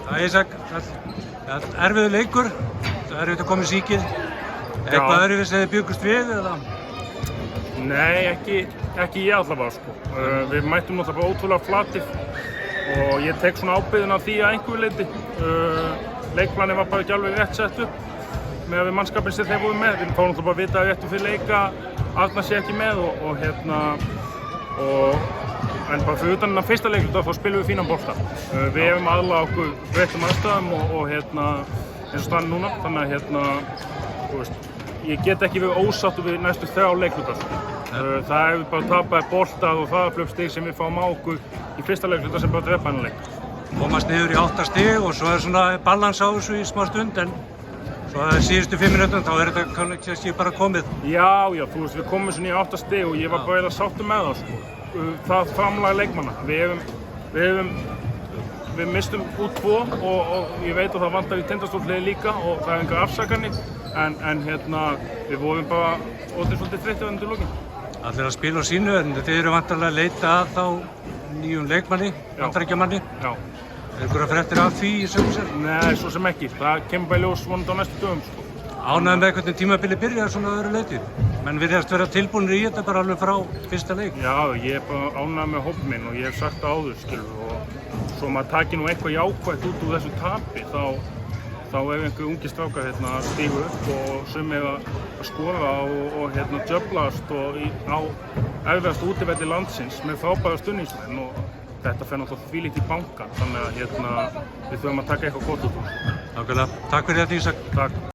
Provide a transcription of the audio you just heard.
Það er Ísak, erfiður leikur, það er erfitt að koma í síkið. Eitthvað öðruvísi sem þið bjuggust við eða? Nei, ekki ég allavega sko. Við mættum náttúrulega ótrúlega flatir og ég tek svona ábyrgðina af því að einhverju leyti. Leikplanið var bara ekki alveg rétt sett upp með að við mannskapin sem þeir voru með. Við fáum náttúrulega bara að vita að réttum fyrir leika Arnar sé ekki með en bara fyrir utan þennan fyrsta leikluta þá spilum við fínan bolta. Við hefum aðlagað okkur breyttum aðstæðum og eins og staðan núna, þannig að þú veist, ég get ekki verið ósáttur við næstu 3 leikluta. Það hefur bara tapað boltar og hraðaflugsstig sem við fáum á okkur í fyrsta leikluta sem bara drepa þennan leik. Komast niður í 8 stig og svo svona balans á þessu í smá stund en svo að síðustu 5 minútum þá þetta kannski bara komið. Já, þú veist, við komum svona í 8 stig og ég var bara eiginlega sáttur með það sko. Það framlag leikmanna. Við mistum út 2 og ég veit að það vantar í Tindastól-liðið líka og það er engar afsakanir en við vorum bara svolítið þreyttir undir lokin. Allir að spila á sínu en þið eru vantarlega að leita að þá nýjum leikmanni, bandaríkjamanni. Já. Er ykkur að fréttir af því í sjálfu sér? Nei, svo sem ekki. Það kemur bara í ljós vonandi á næstu dögum sko. Ánægður með hvernig tímabilið byrjar svona að öðru leyti. Menn virðast vera tilbúnir í þetta bara alveg frá fyrsta leik. Já, ég er bara ánægður með hópinn minn og ég hef sagt það áður skilur og svo maður taki nú eitthvað jákvætt út úr þessu tapi þá er einhver ungi strákar að stíga upp og sumir að skora og djöflast og á erfiðasta útivelli landsins með frábæra stuðningsmenn og þetta fer náttúrulega þvílíkt í bankann þannig að við þurfum að taka eitthvað gott út úr. Nákvæmlega. Takk fyrir þetta Ísak. Takk.